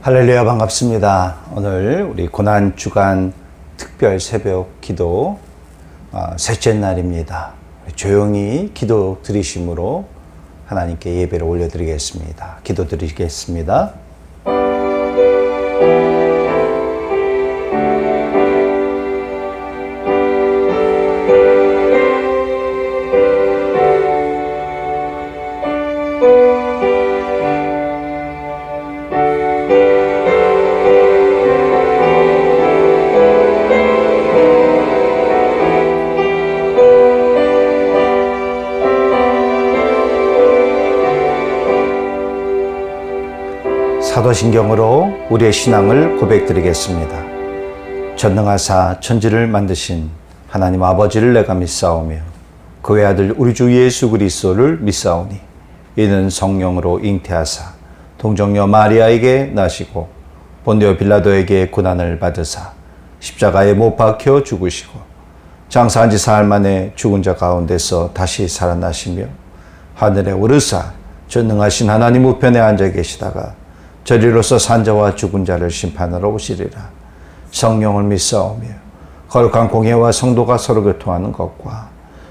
할렐루야, 반갑습니다. 오늘 우리 고난주간 특별 새벽 기도 셋째 날입니다. 조용히 기도 드리심으로 하나님께 예배를 올려드리겠습니다. 기도 드리겠습니다. 사도신경으로 우리의 신앙을 고백드리겠습니다. 전능하사 천지를 만드신 하나님 아버지를 내가 믿사오며 그 외아들 우리 주 예수 그리스도를 믿사오니 이는 성령으로 잉태하사 동정녀 마리아에게 나시고 본디오 빌라도에게 고난을 받으사 십자가에 못 박혀 죽으시고 장사한 지 사흘 만에 죽은 자 가운데서 다시 살아나시며 하늘에 오르사 전능하신 하나님 우편에 앉아 계시다가 저리로서 산자와 죽은 자를 심판하러 오시리라. 성령을 믿사오며 거룩한 공예와 성도가 서로 교통하는 것과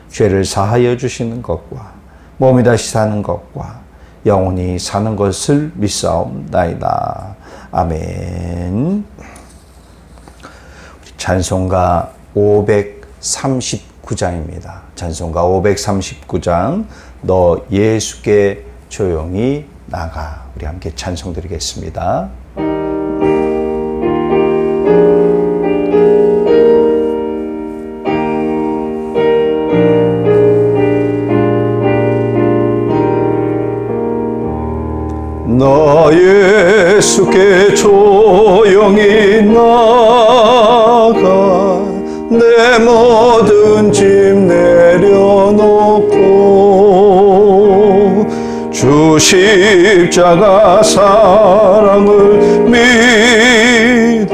죄를 사하여 주시는 것과 몸이 다시 사는 것과 영원히 사는 것을 믿사옵나이다. 아멘. 찬송가 539장입니다. 찬송가 539장 너 예수께 조용히 나가. 우리 함께 찬송 드리겠습니다. 나 예수께 조용히 나가 내 모든 짐 내려놓고 주 십자가 사랑을 믿어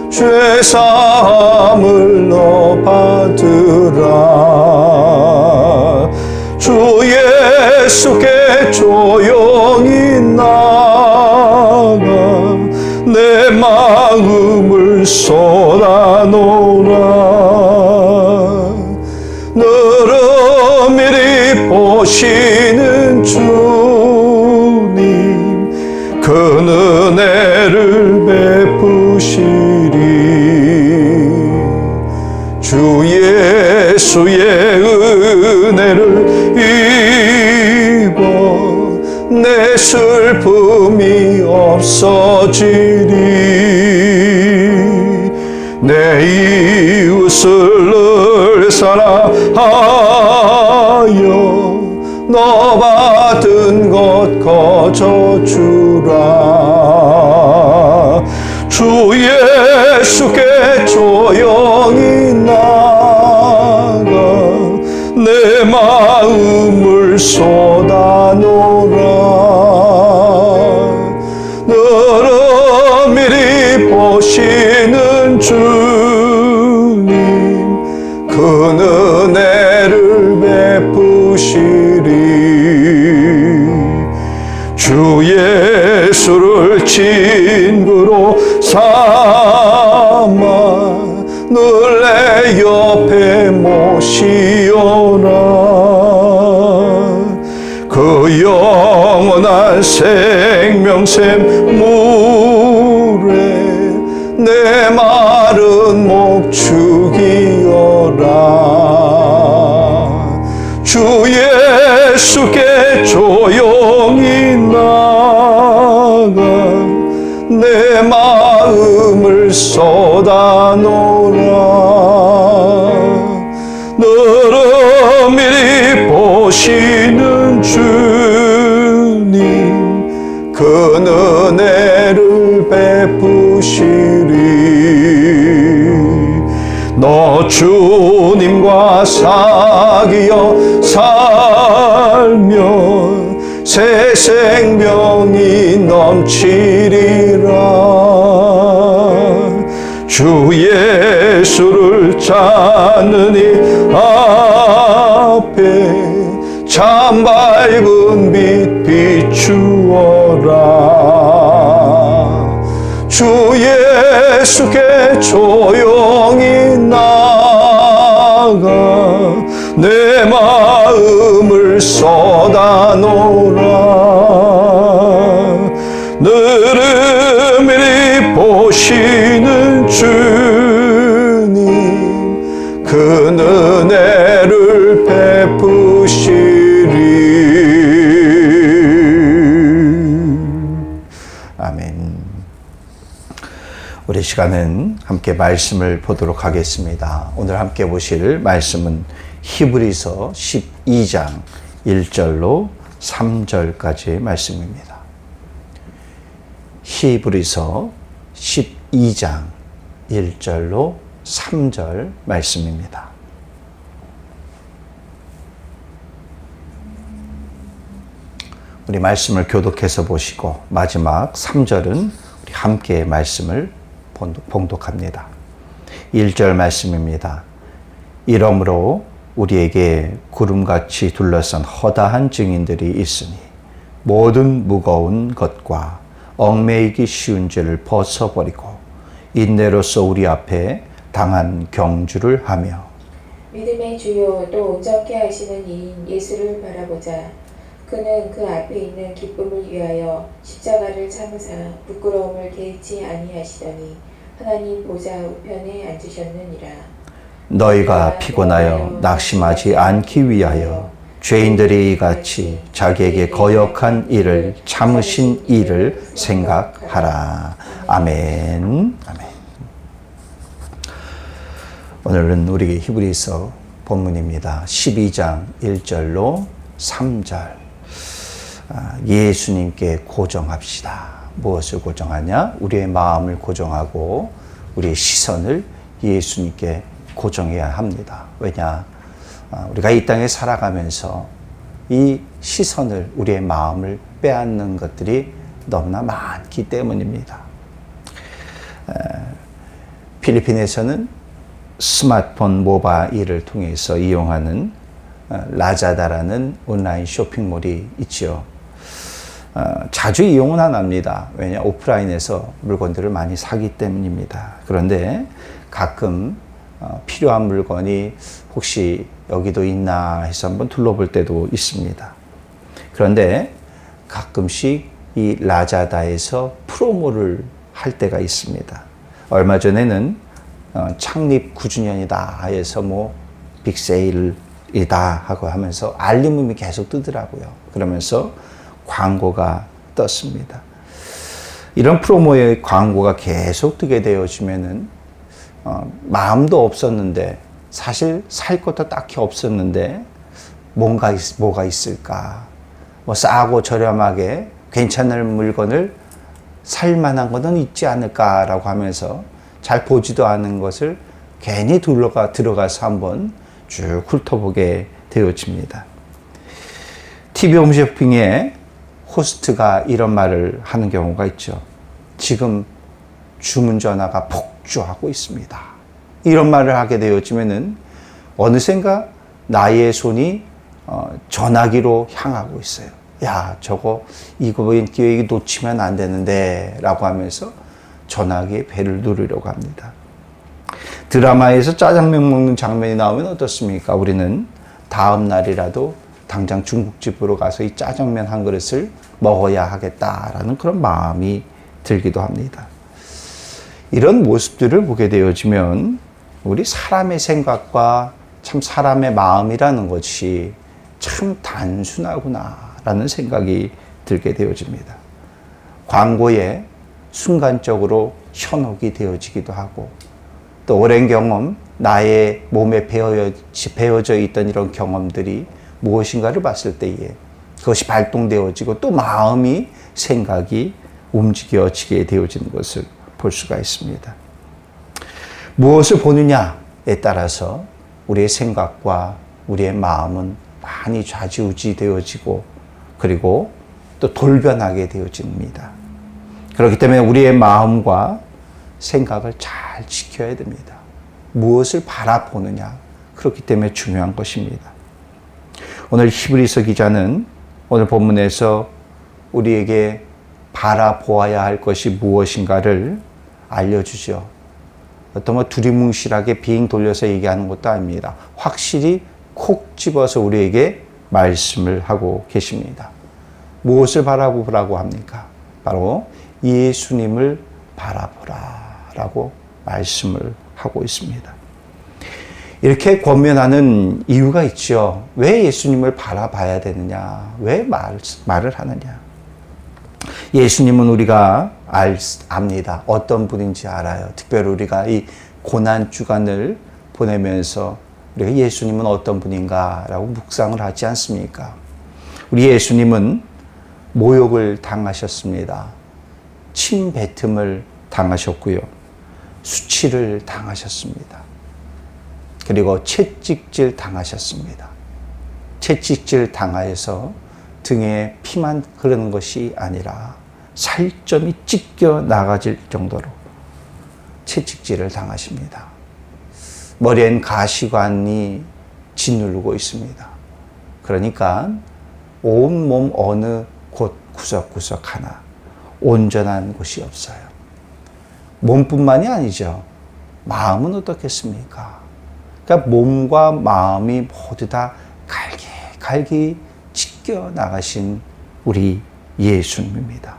죄 사함을 너 받으라. 주 예수께 조용히 나가 내 마음을 쏟아놓으라. 너를 미리 보시는 주님 그 은혜를 베푸시리. 주 예수의 은혜를 입어 내 슬픔이 없어지리. 내 이웃을 늘 사랑하여 너 받은 것 거저주라. 주 예수께 조용히 나가 내 마음을 쏟아놓으라. 너를 미리 보시는 주님 그 은혜를 베푸시리. 주 예수를 친구로 삼아 늘 내 옆에 모시오라. 그 영원한 생명샘 물에 내 마른 목 죽이어라. 주 예수께 조용히 나가 내 마음을 쏟아놓으라. 너를 미리 보시는 주님 그 은혜를 베푸시리. 너 주님과 사귀어 살면 새 생명이 넘치리라. 주 예수를 찾느니 앞에 참 밝은 빛 비추어라. 주 예수께 조용히 나가 내 마음을 쏟아놓으라. 늘음이 보시는 주님 그 은혜를 베푸시리. 아멘. 우리 시간은 함께 말씀을 보도록 하겠습니다. 오늘 함께 보실 말씀은 히브리서 12장 1절로 3절까지의 말씀입니다. 히브리서 12장 1절로 3절 말씀입니다. 우리 말씀을 교독해서 보시고 마지막 3절은 우리 함께 말씀을 봉독합니다. 1절 말씀입니다. 이러므로 우리에게 구름같이 둘러싼 허다한 증인들이 있으니 모든 무거운 것과 얽매이기 쉬운 죄를 벗어버리고 인내로서 우리 앞에 당한 경주를 하며 믿음의 주요 또 온전케 하시는 이인 예수를 바라보자. 그는 그 앞에 있는 기쁨을 위하여 십자가를 참으사 부끄러움을 개의치 아니하시더니 하나님 보좌 우편에 앉으셨느니라. 너희가 피곤하여 낙심하지 않기 위하여 죄인들이 이같이 자기에게 거역한 일을 참으신 일을 생각하라. 아멘. 아멘. 오늘은 우리 히브리서 본문입니다. 12장 1절로 3절. 예수님께 고정합시다. 무엇을 고정하냐? 우리의 마음을 고정하고 우리의 시선을 예수님께 고정해야 합니다. 왜냐? 우리가 이 땅에 살아가면서 이 시선을, 우리의 마음을 빼앗는 것들이 너무나 많기 때문입니다. 필리핀에서는 스마트폰 모바일을 통해서 이용하는 라자다라는 온라인 쇼핑몰이 있죠. 자주 이용은 안 합니다. 왜냐? 오프라인에서 물건들을 많이 사기 때문입니다. 그런데 가끔 필요한 물건이 혹시 여기도 있나 해서 한번 둘러볼 때도 있습니다. 그런데 가끔씩 이 라자다에서 프로모를 할 때가 있습니다. 얼마 전에는 창립 9주년이다 해서 뭐 빅세일이다 하고 하면서 알림음이 계속 뜨더라고요. 그러면서 광고가 떴습니다. 이런 프로모의 광고가 계속 뜨게 되어지면은 마음도 없었는데 사실 살 것도 딱히 없었는데 뭐가 있을까? 뭐 싸고 저렴하게 괜찮은 물건을 살 만한 것은 있지 않을까라고 하면서 잘 보지도 않은 것을 괜히 들어가서 한번 쭉 훑어보게 되어집니다. TV 홈쇼핑에 호스트가 이런 말을 하는 경우가 있죠. 지금 주문 전화가 폭주하고 있습니다. 이런 말을 하게 되어지면은 어느샌가 나의 손이 전화기로 향하고 있어요. 야, 저거 이번 기회에 놓치면 안 되는데 라고 하면서 전화기에 배를 누르려고 합니다. 드라마에서 짜장면 먹는 장면이 나오면 어떻습니까? 우리는 다음 날이라도 당장 중국집으로 가서 이 짜장면 한 그릇을 먹어야 하겠다라는 그런 마음이 들기도 합니다. 이런 모습들을 보게 되어지면 우리 사람의 생각과 참 사람의 마음이라는 것이 참 단순하구나라는 생각이 들게 되어집니다. 광고에 순간적으로 현혹이 되어지기도 하고 또 오랜 경험, 나의 몸에 배어져 있던 이런 경험들이 무엇인가를 봤을 때에 그것이 발동되어지고 또 마음이, 생각이 움직여지게 되어지는 것을 볼 수가 있습니다. 무엇을 보느냐에 따라서 우리의 생각과 우리의 마음은 많이 좌지우지 되어지고 그리고 또 돌변하게 되어집니다. 그렇기 때문에 우리의 마음과 생각을 잘 지켜야 됩니다. 무엇을 바라보느냐, 그렇기 때문에 중요한 것입니다. 오늘 히브리서 기자는 오늘 본문에서 우리에게 바라보아야 할 것이 무엇인가를 알려주죠. 어떤 뭐 두리뭉실하게 빙 돌려서 얘기하는 것도 아닙니다. 확실히 콕 집어서 우리에게 말씀을 하고 계십니다. 무엇을 바라보라고 합니까? 바로 예수님을 바라보라라고 말씀을 하고 있습니다. 이렇게 권면하는 이유가 있죠. 왜 예수님을 바라봐야 되느냐? 왜 말을 하느냐? 예수님은 우리가 압니다. 어떤 분인지 알아요. 특별히 우리가 이 고난 주간을 보내면서 우리가 예수님은 어떤 분인가라고 묵상을 하지 않습니까? 우리 예수님은 모욕을 당하셨습니다. 침뱉음을 당하셨고요. 수치를 당하셨습니다. 그리고 채찍질 당하셨습니다. 채찍질 당하여서 등에 피만 흐르는 것이 아니라 살점이 찢겨 나가질 정도로 채찍질을 당하십니다. 머리엔 가시관이 짓누르고 있습니다. 그러니까 온몸 어느 곳 구석구석 하나 온전한 곳이 없어요. 몸뿐만이 아니죠. 마음은 어떻겠습니까? 그러니까 몸과 마음이 모두 다 갈기 찢겨 나가신 우리 예수님입니다.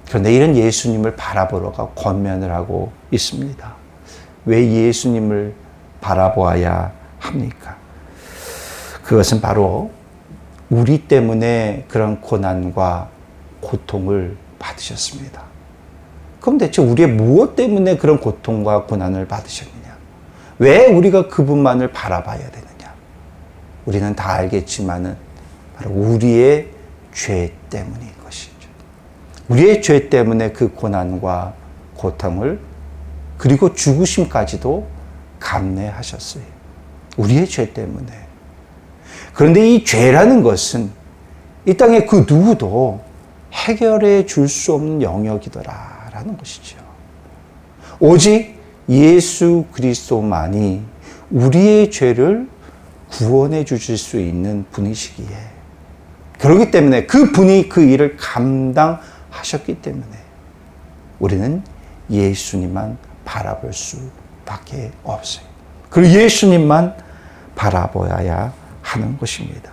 그런데 이런 예수님을 바라보러가 권면을 하고 있습니다. 왜 예수님을 바라보아야 합니까? 그것은 바로 우리 때문에 그런 고난과 고통을 받으셨습니다. 그럼 대체 우리의 무엇 때문에 그런 고통과 고난을 받으셨느냐? 왜 우리가 그분만을 바라봐야 되느냐? 우리는 다 알겠지만은 바로 우리의 죄 때문인 것이죠. 우리의 죄 때문에 그 고난과 고통을 그리고 죽으심까지도 감내하셨어요. 우리의 죄 때문에. 그런데 이 죄라는 것은 이 땅에 그 누구도 해결해 줄 수 없는 영역이더라라는 것이죠. 오직 예수 그리스도만이 우리의 죄를 구원해 주실 수 있는 분이시기에, 그렇기 때문에 그분이 그 일을 감당하셨기 때문에 우리는 예수님만 바라볼 수밖에 없어요. 그리고 예수님만 바라보아야 하는 것입니다.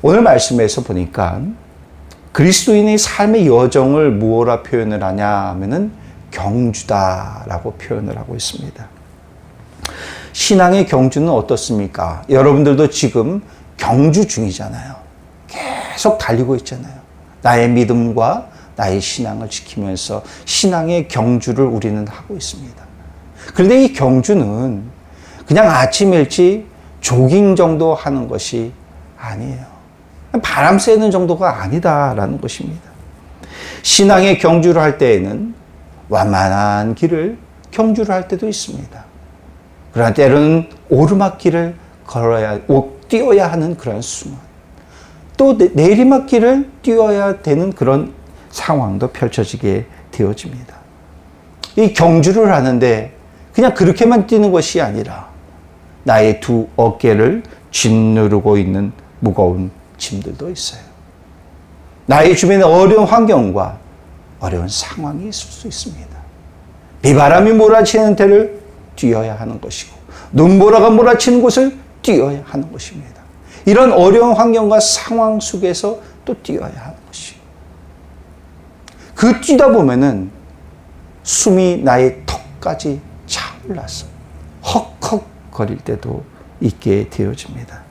오늘 말씀에서 보니까 그리스도인의 삶의 여정을 무엇라 표현을 하냐 하면은 경주다라고 표현을 하고 있습니다. 신앙의 경주는 어떻습니까? 여러분들도 지금 경주 중이잖아요. 계속 달리고 있잖아요. 나의 믿음과 나의 신앙을 지키면서 신앙의 경주를 우리는 하고 있습니다. 그런데 이 경주는 그냥 아침 일찍 조깅 정도 하는 것이 아니에요. 바람 쐬는 정도가 아니다라는 것입니다. 신앙의 경주를 할 때에는 완만한 길을 경주를 할 때도 있습니다. 그러나 때로는 오르막길을 뛰어야 하는 그런 순간, 또 내리막길을 뛰어야 되는 그런 상황도 펼쳐지게 되어집니다. 이 경주를 하는데 그냥 그렇게만 뛰는 것이 아니라 나의 두 어깨를 짓누르고 있는 무거운 짐들도 있어요. 나의 주변에 어려운 환경과 어려운 상황이 있을 수 있습니다. 비바람이 몰아치는 데를 뛰어야 하는 것이고 눈보라가 몰아치는 곳을 뛰어야 하는 것입니다. 이런 어려운 환경과 상황 속에서 또 뛰어야 하는 것이고, 그 뛰다 보면은 숨이 나의 턱까지 차올라서 헉헉거릴 때도 있게 되어집니다.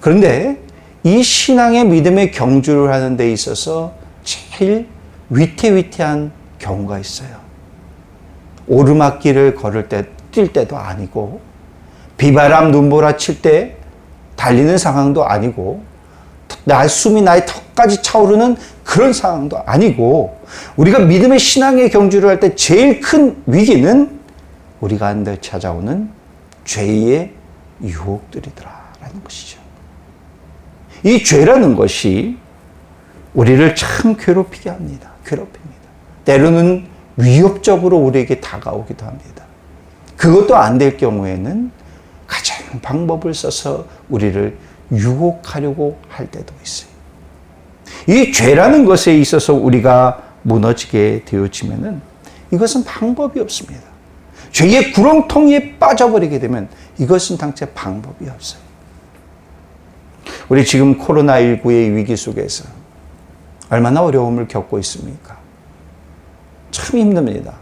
그런데 이 신앙의 믿음의 경주를 하는 데 있어서 제일 위태위태한 경우가 있어요. 오르막길을 뛸 때도 아니고, 비바람 눈보라 칠 때 달리는 상황도 아니고, 숨이 나의 턱까지 차오르는 그런 상황도 아니고, 우리가 믿음의 신앙의 경주를 할 때 제일 큰 위기는 우리가 한데 찾아오는 죄의 유혹들이더라라는 것이죠. 이 죄라는 것이 우리를 참 괴롭히게 합니다. 괴롭힙니다. 때로는 위협적으로 우리에게 다가오기도 합니다. 그것도 안 될 경우에는 가장 방법을 써서 우리를 유혹하려고 할 때도 있어요. 이 죄라는 것에 있어서 우리가 무너지게 되어지면은 이것은 방법이 없습니다. 죄의 구렁텅이에 빠져버리게 되면 이것은 당체 방법이 없어요. 우리 지금 코로나19의 위기 속에서 얼마나 어려움을 겪고 있습니까? 참 힘듭니다.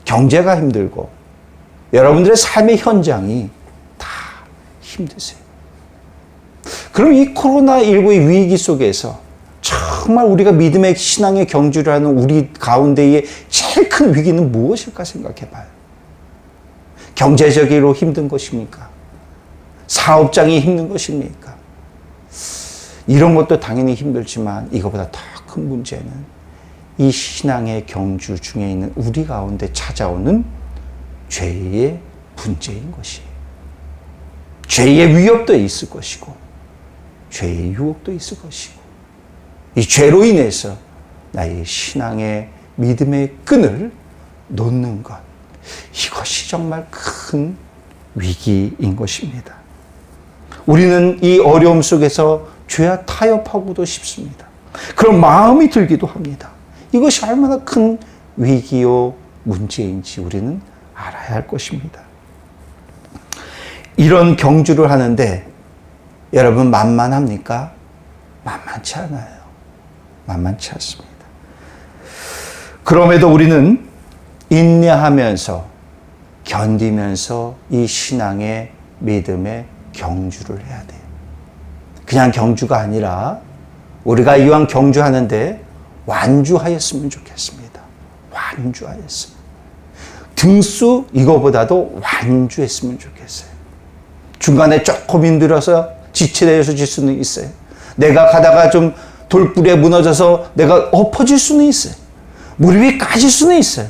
경제가 힘들고 여러분들의 삶의 현장이 다 힘드세요. 그럼 이 코로나19의 위기 속에서 정말 우리가 믿음의 신앙의 경주를 하는 우리 가운데의 제일 큰 위기는 무엇일까 생각해 봐요. 경제적으로 힘든 것입니까? 사업장이 힘든 것입니까? 이런 것도 당연히 힘들지만 이거보다 더 큰 문제는 이 신앙의 경주 중에 있는 우리 가운데 찾아오는 죄의 문제인 것이에요. 죄의 위협도 있을 것이고 죄의 유혹도 있을 것이고 이 죄로 인해서 나의 신앙의 믿음의 끈을 놓는 것, 이것이 정말 큰 위기인 것입니다. 우리는 이 어려움 속에서 죄와 타협하고도 싶습니다. 그런 마음이 들기도 합니다. 이것이 얼마나 큰 위기요 문제인지 우리는 알아야 할 것입니다. 이런 경주를 하는데 여러분 만만합니까? 만만치 않아요. 만만치 않습니다. 그럼에도 우리는 인내하면서 견디면서 이 신앙의 믿음의 경주를 해야 돼요. 그냥 경주가 아니라 우리가 이왕 경주하는데 완주하였으면 좋겠습니다. 완주하였으면. 등수 이거보다도 완주했으면 좋겠어요. 중간에 조금 힘들어서 지체되어질 수는 있어요. 내가 가다가 좀 돌불에 무너져서 내가 엎어질 수는 있어요. 무릎이 까질 수는 있어요.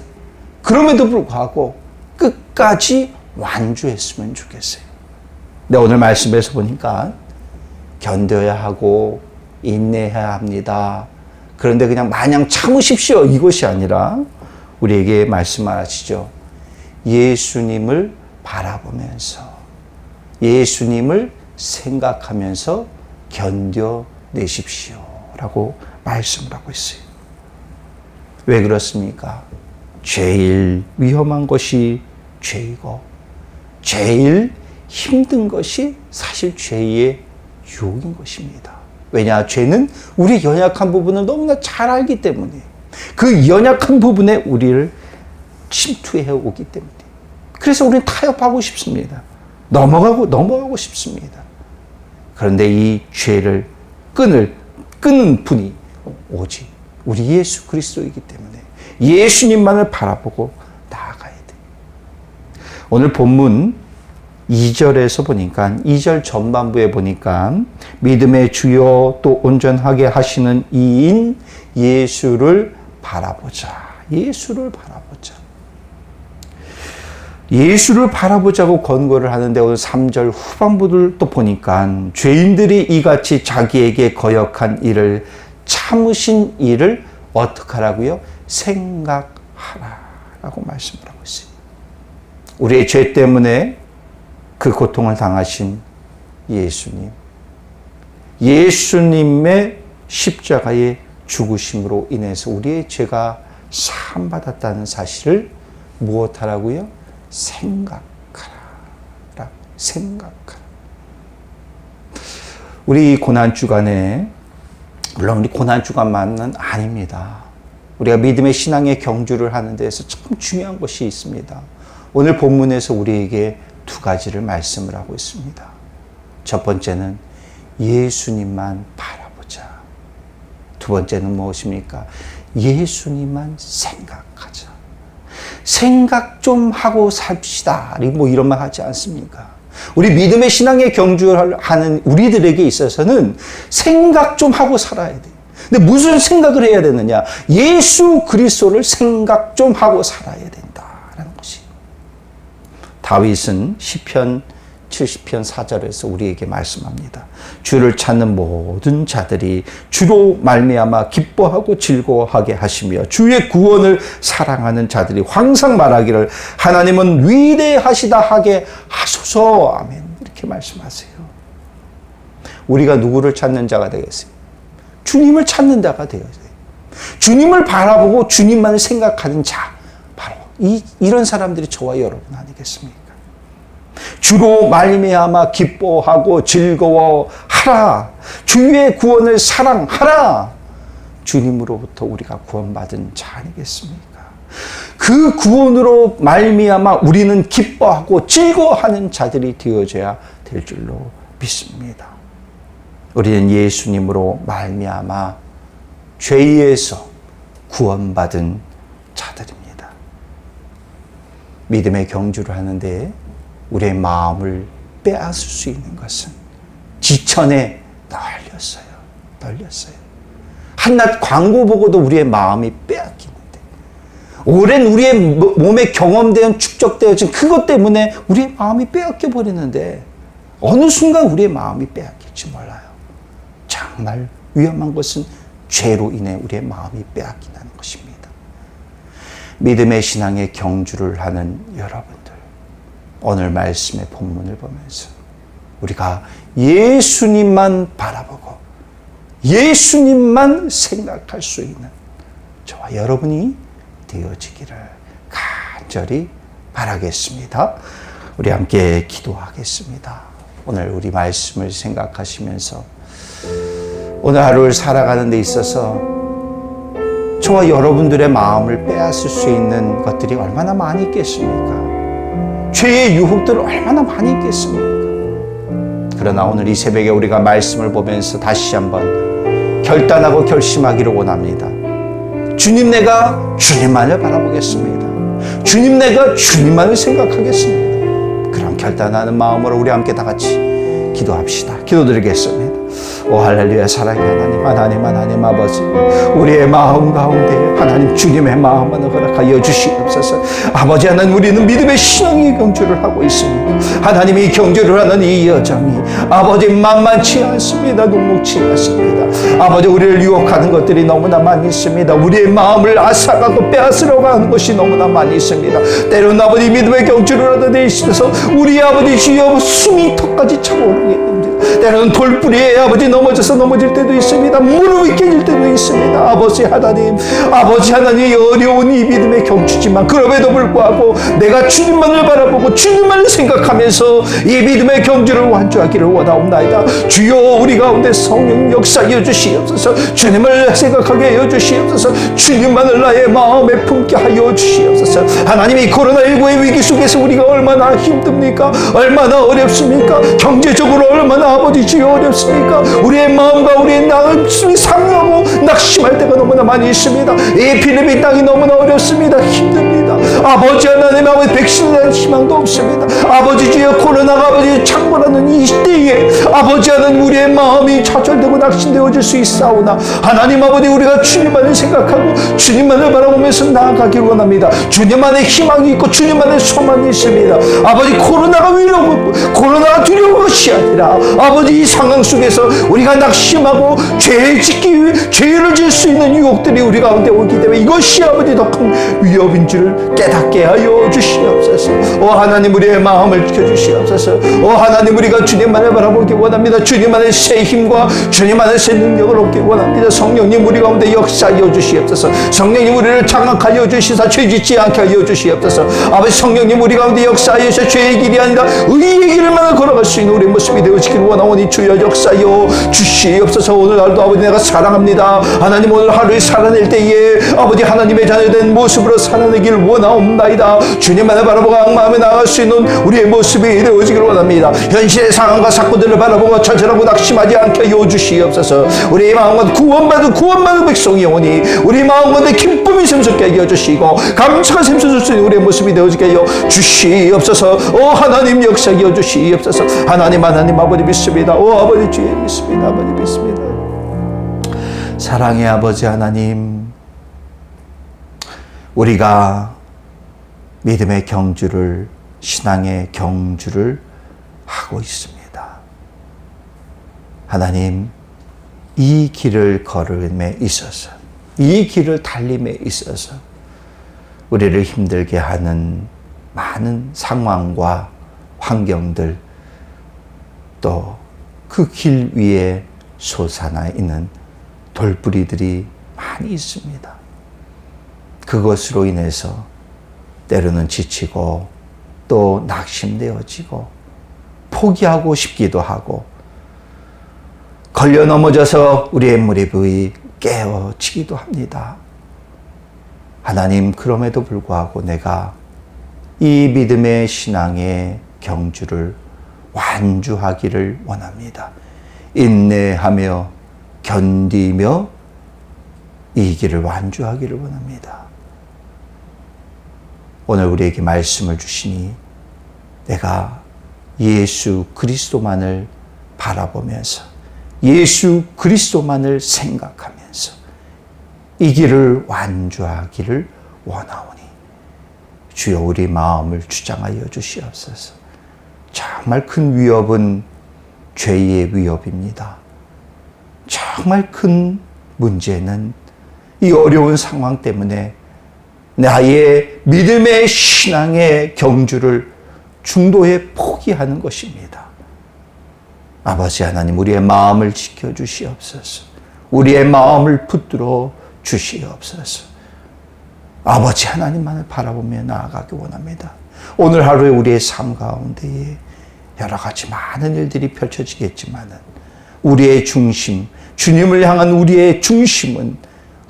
그럼에도 불구하고 끝까지 완주했으면 좋겠어요. 근데 오늘 말씀에서 보니까 견뎌야 하고 인내해야 합니다. 그런데 그냥 마냥 참으십시오. 이것이 아니라 우리에게 말씀하시죠. 예수님을 바라보면서 예수님을 생각하면서 견뎌내십시오. 라고 말씀을 하고 있어요. 왜 그렇습니까? 제일 위험한 것이 죄이고 제일 힘든 것이 사실 죄의 유혹인 것입니다. 왜냐? 죄는 우리의 연약한 부분을 너무나 잘 알기 때문에 그 연약한 부분에 우리를 침투해 오기 때문에 그래서 우리는 타협하고 싶습니다. 넘어가고 싶습니다. 그런데 이 죄를 끊는 분이 오직 우리 예수 그리스도이기 때문에 예수님만을 바라보고 나아가야 돼요. 오늘 본문 2절에서 보니까 2절 전반부에 보니까 믿음의 주요 또 온전하게 하시는 이인 예수를 바라보자. 예수를 바라보자. 예수를 바라보자고 권고를 하는데 오늘 3절 후반부를 또 보니까 죄인들이 이같이 자기에게 거역한 일을 참으신 일을 어떻게 하라고요? 생각하라 라고 말씀을 하고 있어요. 우리의 죄 때문에 그 고통을 당하신 예수님. 예수님의 십자가의 죽으심으로 인해서 우리의 죄가 사함받았다는 사실을 무엇하라고요? 생각하라. 생각하라. 우리 고난주간에, 물론 우리 고난주간만은 아닙니다. 우리가 믿음의 신앙의 경주를 하는 데에서 참 중요한 것이 있습니다. 오늘 본문에서 우리에게 두 가지를 말씀을 하고 있습니다. 첫 번째는 예수님만 바라보자. 두 번째는 무엇입니까? 예수님만 생각하자. 생각 좀 하고 삽시다. 뭐 이런 말 하지 않습니까? 우리 믿음의 신앙의 경주를 하는 우리들에게 있어서는 생각 좀 하고 살아야 돼요. 근데 무슨 생각을 해야 되느냐? 예수 그리스도를 생각 좀 하고 살아야 된다라는 것이. 다윗은 시편 70편 4절에서 우리에게 말씀합니다. 주를 찾는 모든 자들이 주로 말미암아 기뻐하고 즐거워하게 하시며 주의 구원을 사랑하는 자들이 항상 말하기를 하나님은 위대하시다 하게 하소서. 아멘. 이렇게 말씀하세요. 우리가 누구를 찾는 자가 되겠어요? 주님을 찾는 자가 되어야 돼요. 주님을 바라보고 주님만을 생각하는 자, 바로 이런 사람들이 저와 여러분 아니겠습니까? 주로 말미암아 기뻐하고 즐거워하라. 주의 구원을 사랑하라. 주님으로부터 우리가 구원받은 자 아니겠습니까? 그 구원으로 말미암아 우리는 기뻐하고 즐거워하는 자들이 되어져야 될 줄로 믿습니다. 우리는 예수님으로 말미암아 죄에서 구원받은 자들입니다. 믿음의 경주를 하는데 우리의 마음을 빼앗을 수 있는 것은 지천에 널렸어요. 한낱 광고 보고도 우리의 마음이 빼앗기는데, 오랜 우리의 몸에 경험되어 축적되어진 그것 때문에 우리의 마음이 빼앗겨 버리는데 어느 순간 우리의 마음이 빼앗길지 몰라요. 정말 위험한 것은 죄로 인해 우리의 마음이 빼앗긴다는 것입니다. 믿음의 신앙의 경주를 하는 여러분들, 오늘 말씀의 본문을 보면서 우리가 예수님만 바라보고 예수님만 생각할 수 있는 저와 여러분이 되어지기를 간절히 바라겠습니다. 우리 함께 기도하겠습니다. 오늘 우리 말씀을 생각하시면서 오늘 하루를 살아가는 데 있어서 저와 여러분들의 마음을 빼앗을 수 있는 것들이 얼마나 많이 있겠습니까? 죄의 유혹들은 얼마나 많이 있겠습니까? 그러나 오늘 이 새벽에 우리가 말씀을 보면서 다시 한번 결단하고 결심하기를 원합니다. 주님, 내가 주님만을 바라보겠습니다. 주님, 내가 주님만을 생각하겠습니다. 그런 결단하는 마음으로 우리 함께 다 같이 기도합시다. 기도드리겠습니다. 오 할렐루야. 사랑의 하나님 아버지, 우리의 마음 가운데 하나님 주님의 마음만을 허락하여 주시옵소서. 아버지 하나님, 우리는 믿음의 신앙의 경주를 하고 있습니다. 하나님이 경주를 하는 이 여정이 아버지 만만치 않습니다. 녹록치 않습니다. 아버지, 우리를 유혹하는 것들이 너무나 많이 있습니다. 우리의 마음을 앗아가고 빼앗으려고 하는 것이 너무나 많이 있습니다. 때로는 아버지 믿음의 경주를 하는 데 있어서 우리 아버지 주여 숨이 턱까지 차오르게 됩니다. 때로는 돌뿌리에 아버지 넘어질 때도 있습니다. 무릎이 깨질 때도 있습니다. 아버지 하나님 어려운 이 믿음의 경주지만 그럼에도 불구하고 내가 주님만을 바라보고 주님만을 생각하면서 이 믿음의 경주를 완주하기를 원하옵나이다. 주여, 우리 가운데 성령 역사하여 주시옵소서. 주님을 생각하게 하여 주시옵소서. 주님만을 나의 마음에 품게 하여 주시옵소서. 하나님이 코로나19의 위기 속에서 우리가 얼마나 힘듭니까? 얼마나 어렵습니까? 경제적으로 얼마나 아버지 주여 어렵습니까? 우리의 마음과 우리의 마음이 상하고 낙심할 때가 너무나 많이 있습니다. 이 필리핀 땅이 너무나 어렵습니다. 힘듭니다. 아버지 하나님, 아버지 백신에 대한 희망도 없습니다. 아버지 주여, 코로나가 아버지 창궐하는 이 시대에 아버지 하나님, 우리의 마음이 좌절되고 낙심되어질 수 있사오나 하나님 아버지, 우리가 주님만을 생각하고 주님만을 바라보면서 나아가길 원합니다. 주님만의 희망이 있고 주님만의 소망이 있습니다. 아버지, 코로나가 위로고 코로나가 두려운 것이 아니라 아버지 이 상황 속에서 우리가 낙심하고 죄를 질 수 있는 유혹들이 우리 가운데 오기 때문에 이것이 아버지 더 큰 위협인 줄을 깨닫게 하여 주시옵소서. 오 하나님, 우리의 마음을 지켜주시옵소서. 오 하나님, 우리가 주님만을 바라보기 원합니다. 주님만의 새 힘과 주님만의 새 능력을 얻기 원합니다. 성령님, 우리 가운데 역사하여 주시옵소서. 성령님, 우리를 장악하여 주시사 죄짓지 않게 하여 주시옵소서. 아버지 성령님, 우리 가운데 역사하여 주시사 죄의 길이 아니라 의의 길만을 걸어갈 수 있는 우리 모습이 되어지기를 원하오니 주여 역사하여 주시옵소서. 오늘날도 아버지 내가 사랑합니다. 하나님, 오늘 하루를 살아낼 때에 아버지 하나님의 자녀된 모습으로 살아내기를 원하옵나이다. 주님만을 바라보고 악마음에 나아갈 수 있는 우리의 모습이 되어지기를 원합니다. 현실의 상황과 사건들을 바라보고 좌절하고 낙심하지 않게 하여 주시옵소서. 우리의 마음과 구원받은 백성이 오니 우리 마음 가운데 기쁨이 샘솟게 하여 주시고 감사가 샘솟을 수 있는 우리의 모습이 되어지게 하여 주시옵소서. 오 하나님, 역사하여 주시옵소서. 하나님 아버지 믿습니다. 오 아버지 주의 믿습니다. 아버지 믿습니다. 사랑의 아버지 하나님, 우리가 믿음의 경주를, 신앙의 경주를 하고 있습니다. 하나님, 이 길을 걸음에 있어서, 이 길을 달림에 있어서 우리를 힘들게 하는 많은 상황과 환경들, 또 그 길 위에 솟아나 있는 돌뿌리들이 많이 있습니다. 그것으로 인해서 때로는 지치고 또 낙심되어지고 포기하고 싶기도 하고 걸려 넘어져서 우리의 무릎이 깨어지기도 합니다. 하나님, 그럼에도 불구하고 내가 이 믿음의 신앙의 경주를 완주하기를 원합니다. 인내하며 견디며 이 길을 완주하기를 원합니다. 오늘 우리에게 말씀을 주시니 내가 예수 그리스도만을 바라보면서 예수 그리스도만을 생각하면서 이 길을 완주하기를 원하오니 주여 우리 마음을 주장하여 주시옵소서. 정말 큰 위협은 죄의 위협입니다. 정말 큰 문제는 이 어려운 상황 때문에 나의 믿음의 신앙의 경주를 중도에 포기하는 것입니다. 아버지 하나님, 우리의 마음을 지켜주시옵소서. 우리의 마음을 붙들어 주시옵소서. 아버지 하나님만을 바라보며 나아가기 원합니다. 오늘 하루에 우리의 삶 가운데에 여러 가지 많은 일들이 펼쳐지겠지만 우리의 중심, 주님을 향한 우리의 중심은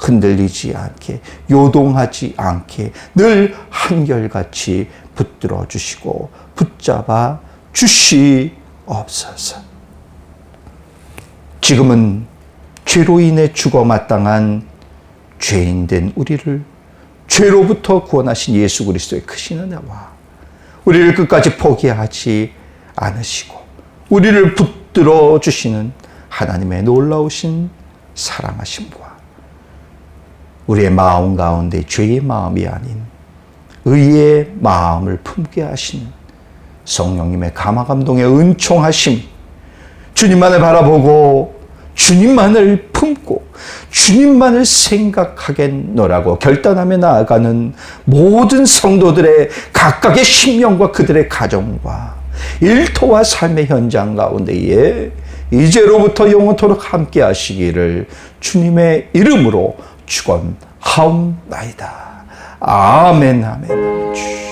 흔들리지 않게, 요동하지 않게 늘 한결같이 붙들어 주시고 붙잡아 주시옵소서. 지금은 죄로 인해 죽어 마땅한 죄인된 우리를 죄로부터 구원하신 예수 그리스도의 크신 은혜와 우리를 끝까지 포기하지 않으시고 우리를 붙들어 주시는 하나님의 놀라우신 사랑하심과 우리의 마음 가운데 죄의 마음이 아닌 의의 마음을 품게 하시는 성령님의 감화감동의 은총하심, 주님만을 바라보고 주님만을 품고 주님만을 생각하겠노라고 결단하며 나아가는 모든 성도들의 각각의 심령과 그들의 가정과 일터와 삶의 현장 가운데에 이제로부터 영원토록 함께 하시기를 주님의 이름으로 축원하옵나이다. 아멘, 아멘.